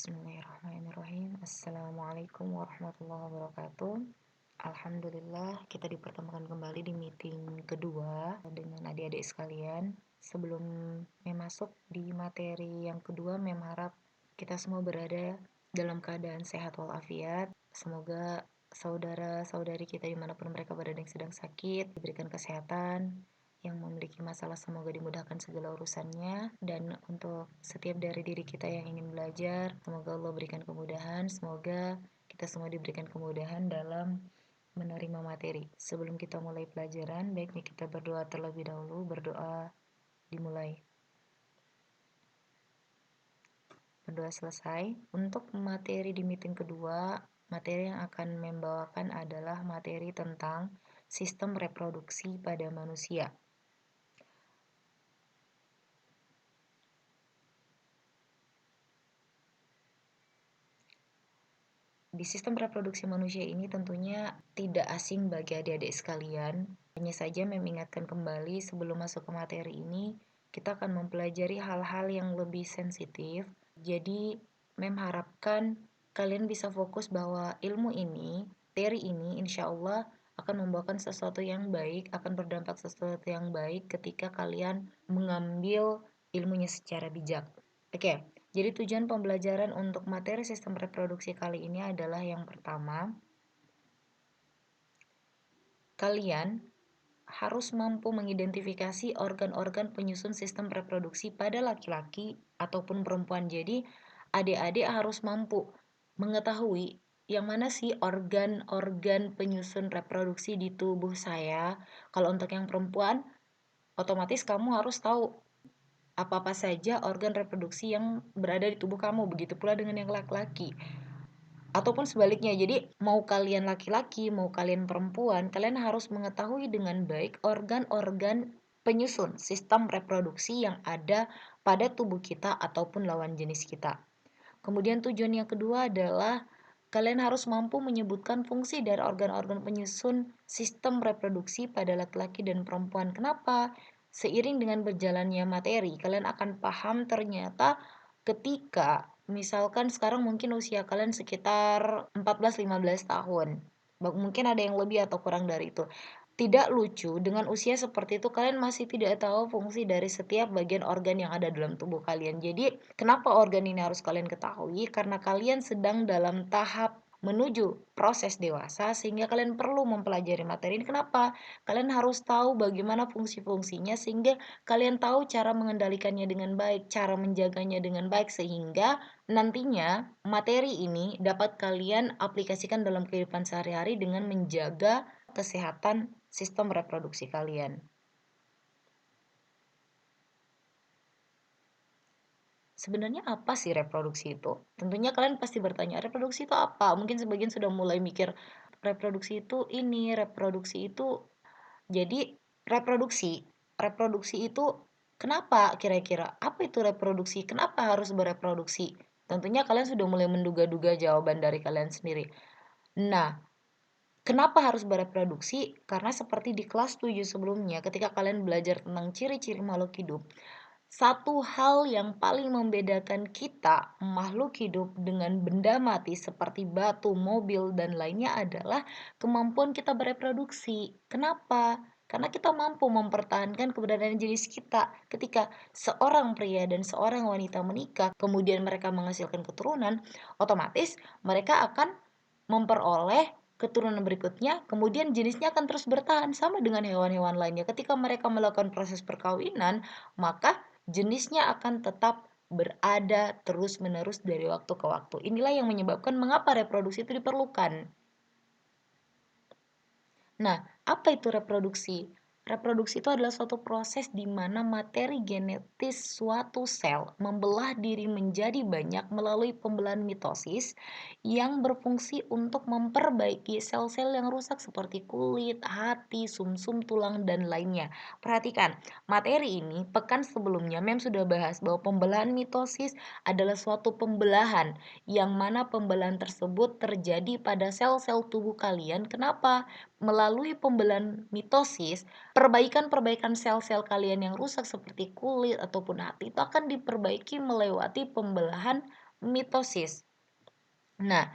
Bismillahirrahmanirrahim. Assalamualaikum warahmatullahi wabarakatuh. Alhamdulillah kita dipertemukan kembali di meeting kedua dengan adik-adik sekalian. Sebelum masuk di materi yang kedua, harap kita semua berada dalam keadaan sehat walafiat. Semoga saudara-saudari kita dimanapun mereka berada yang sedang sakit diberikan kesehatan, yang memiliki masalah semoga dimudahkan segala urusannya, dan untuk setiap dari diri kita yang ingin belajar, semoga Allah berikan kemudahan, semoga kita semua diberikan kemudahan dalam menerima materi. Sebelum kita mulai pelajaran, baiknya kita berdoa terlebih dahulu. Berdoa dimulai. Berdoa selesai. Untuk materi di meeting kedua, materi yang akan membawakan adalah materi tentang sistem reproduksi pada manusia. Di sistem reproduksi manusia ini tentunya tidak asing bagi adik-adik sekalian. Hanya saja mengingatkan kembali sebelum masuk ke materi ini, kita akan mempelajari hal-hal yang lebih sensitif. Jadi, harapkan kalian bisa fokus bahwa ilmu ini, materi ini insya Allah akan membawakan sesuatu yang baik, akan berdampak sesuatu yang baik ketika kalian mengambil ilmunya secara bijak. Oke. Jadi tujuan pembelajaran untuk materi sistem reproduksi kali ini adalah yang pertama, kalian harus mampu mengidentifikasi organ-organ penyusun sistem reproduksi pada laki-laki ataupun perempuan. Jadi adik-adik harus mampu mengetahui yang mana sih organ-organ penyusun reproduksi di tubuh saya. Kalau untuk yang perempuan, otomatis kamu harus tahu apa-apa saja organ reproduksi yang berada di tubuh kamu. Begitu pula dengan yang laki-laki. Ataupun sebaliknya, jadi mau kalian laki-laki, mau kalian perempuan, kalian harus mengetahui dengan baik organ-organ penyusun sistem reproduksi yang ada pada tubuh kita ataupun lawan jenis kita. Kemudian tujuan yang kedua adalah kalian harus mampu menyebutkan fungsi dari organ-organ penyusun sistem reproduksi pada laki-laki dan perempuan. Kenapa? Seiring dengan berjalannya materi, kalian akan paham ternyata ketika misalkan sekarang mungkin usia kalian sekitar 14-15 tahun. Mungkin ada yang lebih atau kurang dari itu. Tidak lucu dengan usia seperti itu kalian masih tidak tahu fungsi dari setiap bagian organ yang ada dalam tubuh kalian. Jadi, kenapa organ ini harus kalian ketahui? Karena kalian sedang dalam tahap menuju proses dewasa sehingga kalian perlu mempelajari materi ini. Kenapa? Kalian harus tahu bagaimana fungsi-fungsinya sehingga kalian tahu cara mengendalikannya dengan baik, cara menjaganya dengan baik sehingga nantinya materi ini dapat kalian aplikasikan dalam kehidupan sehari-hari dengan menjaga kesehatan sistem reproduksi kalian. Sebenarnya apa sih reproduksi itu? Tentunya kalian pasti bertanya, reproduksi itu apa? Mungkin sebagian sudah mulai mikir, reproduksi itu ini, reproduksi itu. Jadi, reproduksi itu kenapa kira-kira? Apa itu reproduksi? Kenapa harus bereproduksi? Tentunya kalian sudah mulai menduga-duga jawaban dari kalian sendiri. Nah, kenapa harus bereproduksi? Karena seperti di kelas 7 sebelumnya, ketika kalian belajar tentang ciri-ciri makhluk hidup, satu hal yang paling membedakan kita, makhluk hidup, dengan benda mati seperti batu, mobil, dan lainnya adalah kemampuan kita bereproduksi. Kenapa? Karena kita mampu mempertahankan keberadaan jenis kita. Ketika seorang pria dan seorang wanita menikah, kemudian mereka menghasilkan keturunan, otomatis mereka akan memperoleh keturunan berikutnya, kemudian jenisnya akan terus bertahan sama dengan hewan-hewan lainnya. Ketika mereka melakukan proses perkawinan, maka jenisnya akan tetap berada terus-menerus dari waktu ke waktu. Inilah yang menyebabkan mengapa reproduksi itu diperlukan. Nah, apa itu reproduksi? Reproduksi itu adalah suatu proses di mana materi genetis suatu sel membelah diri menjadi banyak melalui pembelahan mitosis yang berfungsi untuk memperbaiki sel-sel yang rusak seperti kulit, hati, sumsum, tulang, dan lainnya. Perhatikan, materi ini pekan sebelumnya sudah bahas bahwa pembelahan mitosis adalah suatu pembelahan yang mana pembelahan tersebut terjadi pada sel-sel tubuh kalian. Kenapa? Melalui pembelahan mitosis, perbaikan-perbaikan sel-sel kalian yang rusak seperti kulit ataupun hati itu akan diperbaiki melewati pembelahan mitosis. Nah,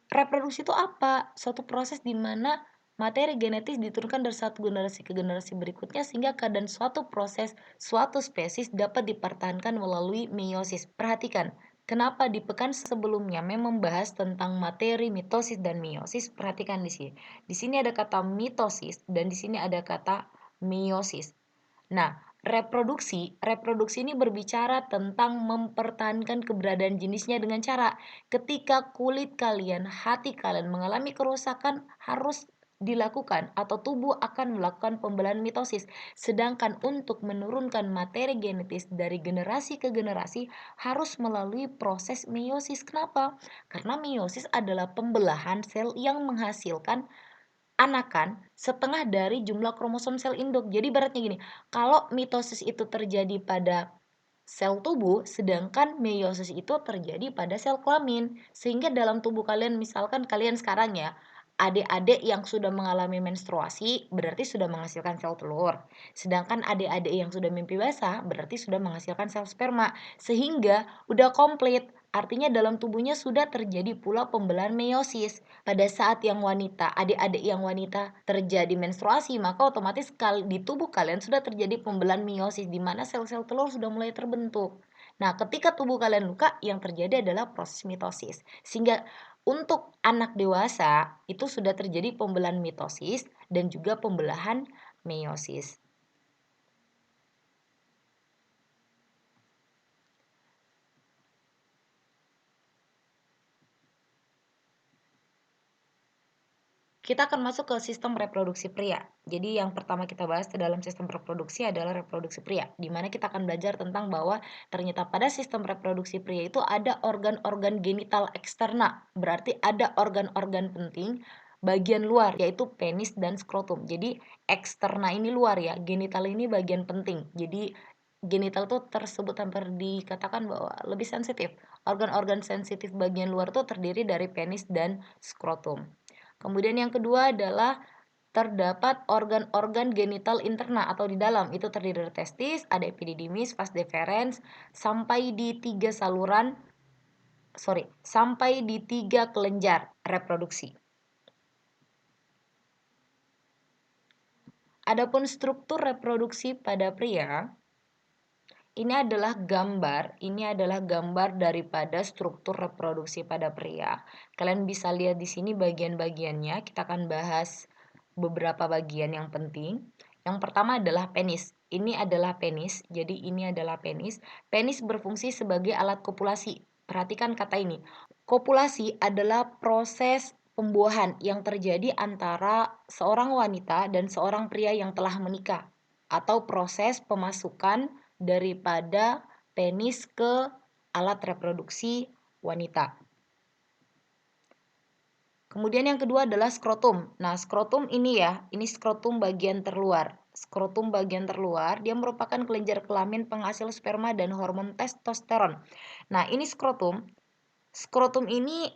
reproduksi itu apa? Suatu proses di mana materi genetis diturunkan dari satu generasi ke generasi berikutnya sehingga keadaan suatu proses, suatu spesies dapat dipertahankan melalui meiosis. Perhatikan, kenapa di pekan sebelumnya memang membahas tentang materi mitosis dan meiosis? Perhatikan di sini. Di sini ada kata mitosis dan di sini ada kata meiosis. Nah, reproduksi ini berbicara tentang mempertahankan keberadaan jenisnya dengan cara ketika kulit kalian, hati kalian mengalami kerusakan harus dilakukan atau tubuh akan melakukan pembelahan mitosis. Sedangkan untuk menurunkan materi genetis dari generasi ke generasi harus melalui proses meiosis. Kenapa? Karena meiosis adalah pembelahan sel yang menghasilkan anakan setengah dari jumlah kromosom sel induk. Jadi ibaratnya gini, kalau mitosis itu terjadi pada sel tubuh, sedangkan meiosis itu terjadi pada sel kelamin. Sehingga dalam tubuh kalian, misalkan kalian sekarang ya, adik-adik yang sudah mengalami menstruasi berarti sudah menghasilkan sel telur. Sedangkan adik-adik yang sudah mimpi basah berarti sudah menghasilkan sel sperma. Sehingga udah komplit. Artinya dalam tubuhnya sudah terjadi pula pembelahan meiosis. Pada saat yang wanita, adik-adik yang wanita terjadi menstruasi, maka otomatis di tubuh kalian sudah terjadi pembelahan meiosis di mana sel-sel telur sudah mulai terbentuk. Nah, ketika tubuh kalian luka, yang terjadi adalah proses mitosis. Sehingga untuk anak dewasa itu sudah terjadi pembelahan mitosis dan juga pembelahan meiosis. Kita akan masuk ke sistem reproduksi pria. Jadi yang pertama kita bahas dalam sistem reproduksi adalah reproduksi pria, di mana kita akan belajar tentang bahwa ternyata pada sistem reproduksi pria itu ada organ-organ genital eksterna, berarti ada organ-organ penting bagian luar, yaitu penis dan skrotum. Jadi eksterna ini luar ya, genital ini bagian penting. Jadi genital tuh tersebut hampir dikatakan bahwa lebih sensitif. Organ-organ sensitif bagian luar tuh terdiri dari penis dan skrotum. Kemudian yang kedua adalah terdapat organ-organ genital interna atau di dalam. Itu terdiri dari testis, ada epididymis, vas deferens, sampai di tiga kelenjar reproduksi. Adapun struktur reproduksi pada pria, ini adalah gambar daripada struktur reproduksi pada pria. Kalian bisa lihat di sini bagian-bagiannya. Kita akan bahas beberapa bagian yang penting. Yang pertama adalah penis. Ini adalah penis. Jadi ini adalah penis. Penis berfungsi sebagai alat kopulasi. Perhatikan kata ini. Kopulasi adalah proses pembuahan yang terjadi antara seorang wanita dan seorang pria yang telah menikah, atau proses pemasukan daripada penis ke alat reproduksi wanita. Kemudian yang kedua adalah skrotum. Nah, skrotum ini ya, ini skrotum bagian terluar. Skrotum bagian terluar, dia merupakan kelenjar kelamin penghasil sperma dan hormon testosteron. Nah, ini skrotum. Skrotum ini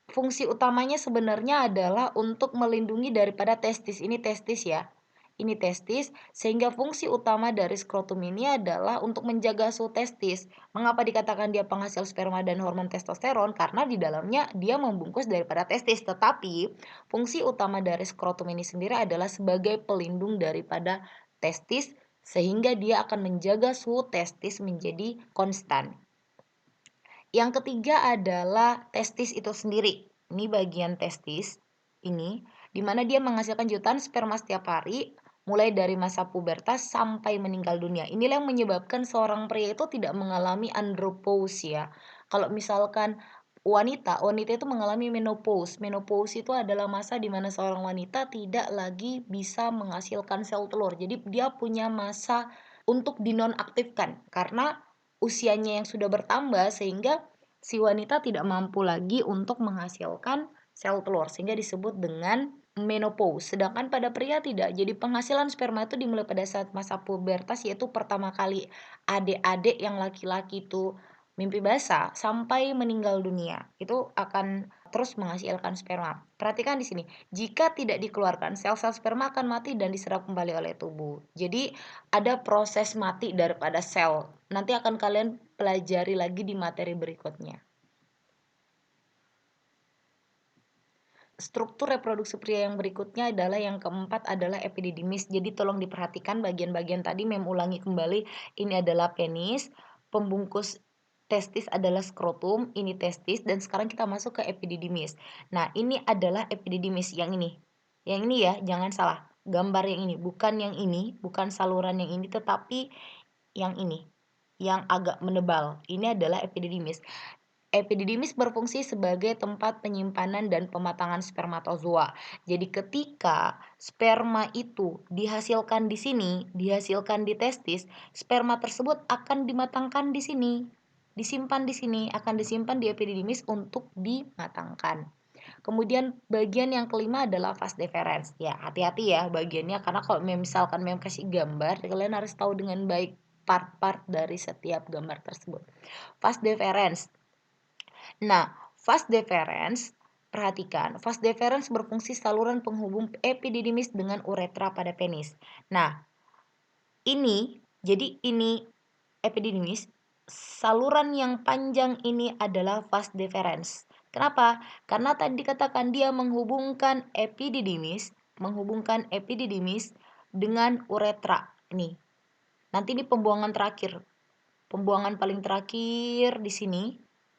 fungsi utamanya sebenarnya adalah untuk melindungi daripada testis. Ini testis ya. Ini testis, sehingga fungsi utama dari skrotum ini adalah untuk menjaga suhu testis. Mengapa dikatakan dia penghasil sperma dan hormon testosteron? Karena di dalamnya dia membungkus daripada testis. Tetapi fungsi utama dari skrotum ini sendiri adalah sebagai pelindung daripada testis, sehingga dia akan menjaga suhu testis menjadi konstan. Yang ketiga adalah testis itu sendiri. Ini bagian testis ini, di mana dia menghasilkan jutaan sperma setiap hari, mulai dari masa pubertas sampai meninggal dunia. Inilah yang menyebabkan seorang pria itu tidak mengalami andropause ya. Kalau misalkan wanita itu mengalami menopause. Menopause itu adalah masa di mana seorang wanita tidak lagi bisa menghasilkan sel telur. Jadi dia punya masa untuk dinonaktifkan karena usianya yang sudah bertambah sehingga si wanita tidak mampu lagi untuk menghasilkan sel telur sehingga disebut dengan menopause. Sedangkan pada pria tidak. Jadi penghasilan sperma itu dimulai pada saat masa pubertas, yaitu pertama kali adik-adik yang laki-laki itu mimpi basah sampai meninggal dunia. Itu akan terus menghasilkan sperma. Perhatikan di sini, jika tidak dikeluarkan, sel-sel sperma akan mati dan diserap kembali oleh tubuh. Jadi ada proses mati daripada sel. Nanti akan kalian pelajari lagi di materi berikutnya. struktur reproduksi pria yang berikutnya adalah yang keempat adalah epididymis. Jadi tolong diperhatikan bagian-bagian tadi, Mem ulangi kembali. Ini adalah penis, pembungkus testis adalah skrotum, ini testis, dan sekarang kita masuk ke epididymis. Nah, ini adalah epididymis yang ini. Yang ini ya, jangan salah. Gambar yang ini, bukan saluran yang ini, tetapi yang ini, yang agak menebal. Ini adalah epididymis. Epididymis berfungsi sebagai tempat penyimpanan dan pematangan spermatozoa. Jadi ketika sperma itu dihasilkan di sini, dihasilkan di testis, sperma tersebut akan dimatangkan di sini. Disimpan di sini, akan disimpan di epididymis untuk dimatangkan. Kemudian bagian yang kelima adalah vas deferens. Ya, hati-hati ya bagiannya, karena kalau misalkan Mem kasih gambar, kalian harus tahu dengan baik part-part dari setiap gambar tersebut. Vas deferens. Nah, vas deferens, perhatikan, vas deferens berfungsi saluran penghubung epididymis dengan uretra pada penis. Nah, jadi ini epididymis, saluran yang panjang ini adalah vas deferens. Kenapa? Karena tadi dikatakan dia menghubungkan epididymis dengan uretra. Nih, nanti di pembuangan terakhir. Pembuangan paling terakhir di sini,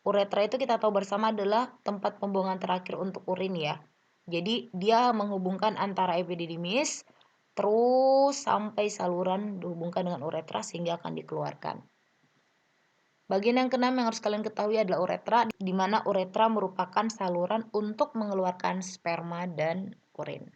uretra itu kita tahu bersama adalah tempat pembuangan terakhir untuk urin ya. Jadi dia menghubungkan antara epididymis terus sampai saluran dihubungkan dengan uretra sehingga akan dikeluarkan. Bagian yang keenam yang harus kalian ketahui adalah uretra, di mana uretra merupakan saluran untuk mengeluarkan sperma dan urin.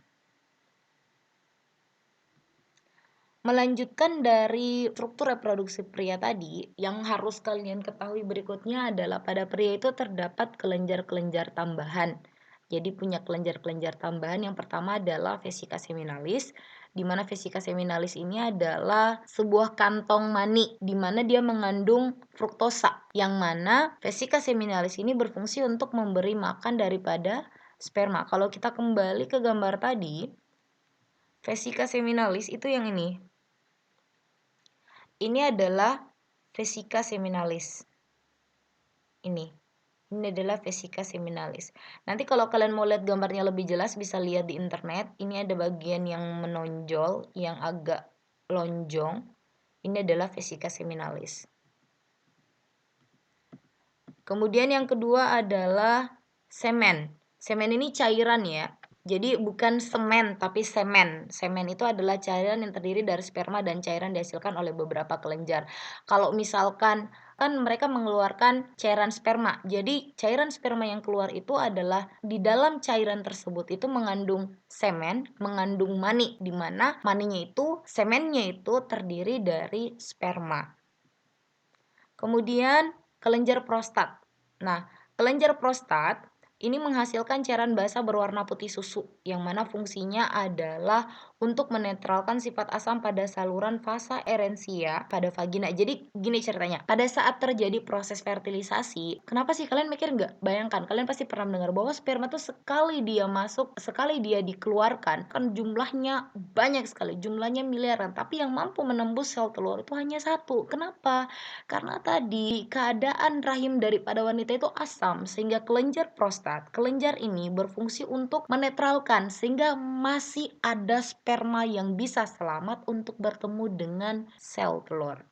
Melanjutkan dari struktur reproduksi pria tadi, yang harus kalian ketahui berikutnya adalah pada pria itu terdapat kelenjar-kelenjar tambahan. Jadi punya kelenjar-kelenjar tambahan. Yang pertama adalah vesika seminalis, di mana vesika seminalis ini adalah sebuah kantong mani, di mana dia mengandung fruktosa, yang mana vesika seminalis ini berfungsi untuk memberi makan daripada sperma. Kalau kita kembali ke gambar tadi, vesika seminalis itu yang ini. Ini adalah vesika seminalis. Ini adalah vesika seminalis. Nanti kalau kalian mau lihat gambarnya lebih jelas bisa lihat di internet. Ini ada bagian yang menonjol, yang agak lonjong. Ini adalah vesika seminalis. Kemudian yang kedua adalah semen. Semen ini cairan ya. Jadi bukan semen tapi semen. Semen itu adalah cairan yang terdiri dari sperma dan cairan dihasilkan oleh beberapa kelenjar. Kalau misalkan kan mereka mengeluarkan cairan sperma. Jadi cairan sperma yang keluar itu adalah di dalam cairan tersebut itu mengandung semen, mengandung mani, di mana maninya itu, semennya itu terdiri dari sperma. Kemudian kelenjar prostat. Nah, kelenjar prostat ini menghasilkan cairan basa berwarna putih susu, yang mana fungsinya adalah untuk menetralkan sifat asam pada saluran vasa erensia pada vagina. Jadi gini ceritanya, pada saat terjadi proses fertilisasi, kenapa sih kalian mikir nggak? Bayangkan, kalian pasti pernah mendengar bahwa sperma tuh sekali dia masuk, sekali dia dikeluarkan, kan jumlahnya banyak sekali, jumlahnya miliaran, tapi yang mampu menembus sel telur itu hanya satu. Kenapa? Karena tadi keadaan rahim daripada wanita itu asam, sehingga kelenjar prostat, kelenjar ini berfungsi untuk menetralkan sehingga masih ada sperma yang bisa selamat untuk bertemu dengan sel telur.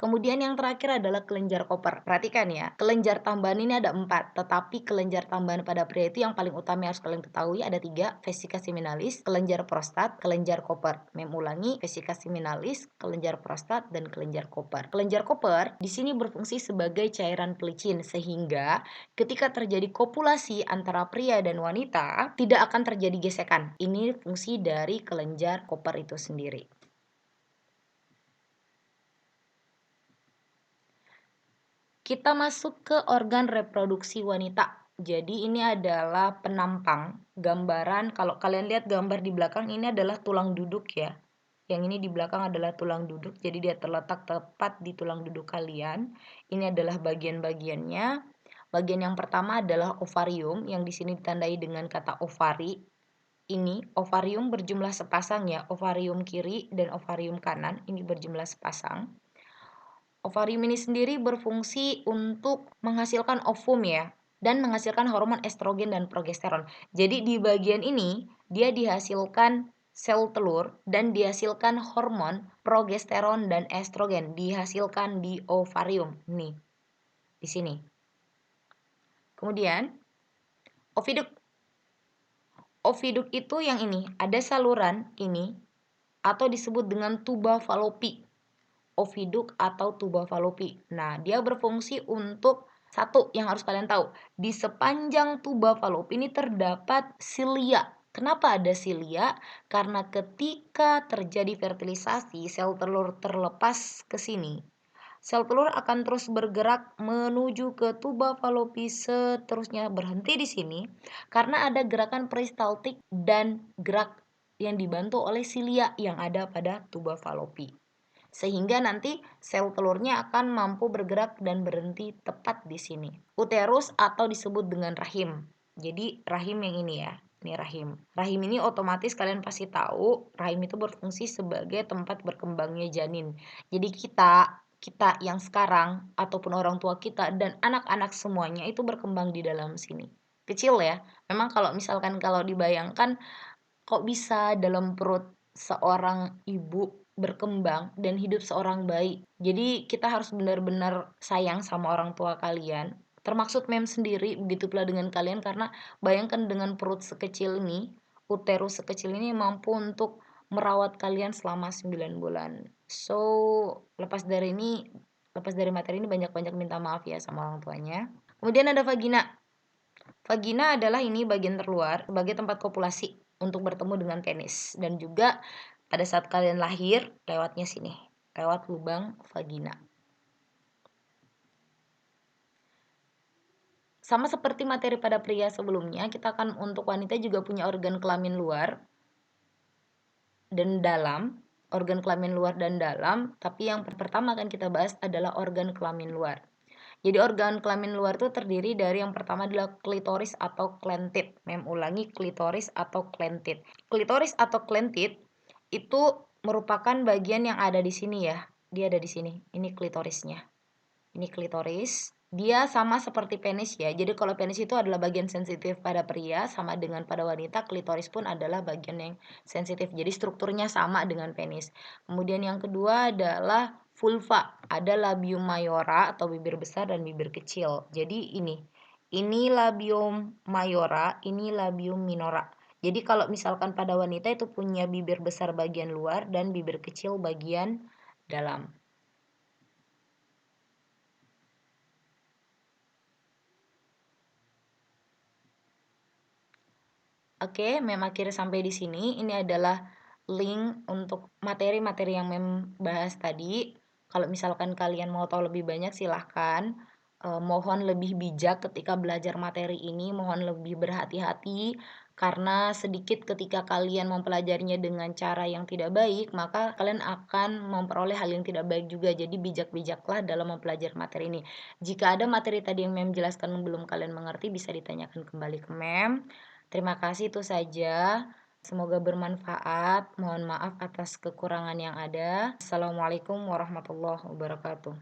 Kemudian yang terakhir adalah kelenjar koper. Perhatikan ya, kelenjar tambahan ini ada 4, tetapi kelenjar tambahan pada pria itu yang paling utama yang harus kalian ketahui ada 3, vesika seminalis, kelenjar prostat, kelenjar koper. Mem ulangi, vesika seminalis, kelenjar prostat, dan kelenjar koper. Kelenjar koper di sini berfungsi sebagai cairan pelicin, sehingga ketika terjadi kopulasi antara pria dan wanita, tidak akan terjadi gesekan. Ini fungsi dari kelenjar koper itu sendiri. Kita masuk ke organ reproduksi wanita. Jadi ini adalah penampang gambaran. Kalau kalian lihat gambar di belakang, ini adalah tulang duduk ya. Yang ini di belakang adalah tulang duduk. Jadi dia terletak tepat di tulang duduk kalian. Ini adalah bagian-bagiannya. Bagian yang pertama adalah ovarium, yang di sini ditandai dengan kata ovari. Ini ovarium berjumlah sepasang ya. Ovarium kiri dan ovarium kanan ini berjumlah sepasang. Ovarium ini sendiri berfungsi untuk menghasilkan ovum ya. dan menghasilkan hormon estrogen dan progesteron. Jadi di bagian ini dia dihasilkan sel telur dan dihasilkan hormon progesteron dan estrogen dihasilkan di ovarium nih di sini. Kemudian oviduk. Oviduk itu yang ini, ada saluran ini atau disebut dengan tuba falopi. Oviduk atau tuba falopi. Nah, dia berfungsi untuk satu yang harus kalian tahu, di sepanjang tuba falopi ini terdapat silia. Kenapa ada silia? Karena ketika terjadi fertilisasi, sel telur terlepas ke sini. Sel telur akan terus bergerak menuju ke tuba falopi seterusnya berhenti di sini karena ada gerakan peristaltik dan gerak yang dibantu oleh silia yang ada pada tuba falopi. Sehingga nanti sel telurnya akan mampu bergerak dan berhenti tepat di sini. Uterus atau disebut dengan rahim. Jadi rahim yang ini ya. Ini rahim. Rahim ini otomatis kalian pasti tahu, rahim itu berfungsi sebagai tempat berkembangnya janin. Jadi kita yang sekarang ataupun orang tua kita dan anak-anak semuanya itu berkembang di dalam sini. Kecil ya. Memang kalau misalkan kalau dibayangkan kok bisa dalam perut seorang ibu berkembang dan hidup seorang bayi. Jadi kita harus benar-benar sayang sama orang tua kalian. Termaksud mem sendiri, begitu pula dengan kalian karena bayangkan dengan perut sekecil ini, uterus sekecil ini mampu untuk merawat kalian selama 9 bulan. So, lepas dari materi ini banyak-banyak minta maaf ya sama orang tuanya. Kemudian ada vagina. Vagina adalah ini bagian terluar sebagai tempat kopulasi untuk bertemu dengan penis dan juga pada saat kalian lahir lewatnya sini, lewat lubang vagina. Sama seperti materi pada pria sebelumnya, kita akan untuk wanita juga punya organ kelamin luar dan dalam, organ kelamin luar dan dalam, tapi yang pertama akan kita bahas adalah organ kelamin luar. Jadi organ kelamin luar itu terdiri dari yang pertama adalah klitoris atau klentit. Ulangi, klitoris atau klentit. Klitoris atau klentit itu merupakan bagian yang ada di sini ya. Dia ada di sini. Ini klitorisnya. Ini klitoris. Dia sama seperti penis ya. Jadi kalau penis itu adalah bagian sensitif pada pria, sama dengan pada wanita, klitoris pun adalah bagian yang sensitif. Jadi strukturnya sama dengan penis. Kemudian yang kedua adalah vulva. Ada labium mayora atau bibir besar dan bibir kecil. Jadi ini labium mayora, ini labium minora. Jadi kalau misalkan pada wanita itu punya bibir besar bagian luar dan bibir kecil bagian dalam. Oke, mem akhirnya sampai di sini. Ini adalah link untuk materi-materi yang mem bahas tadi. Kalau misalkan kalian mau tahu lebih banyak silahkan. Mohon lebih bijak ketika belajar materi ini, mohon lebih berhati-hati karena sedikit ketika kalian mempelajarinya dengan cara yang tidak baik, maka kalian akan memperoleh hal yang tidak baik juga. Jadi bijak-bijaklah dalam mempelajari materi ini. Jika ada materi tadi yang mem jelaskan belum kalian mengerti, bisa ditanyakan kembali ke mem. Terima kasih, itu saja. Semoga bermanfaat. Mohon maaf atas kekurangan yang ada. Assalamualaikum warahmatullahi wabarakatuh.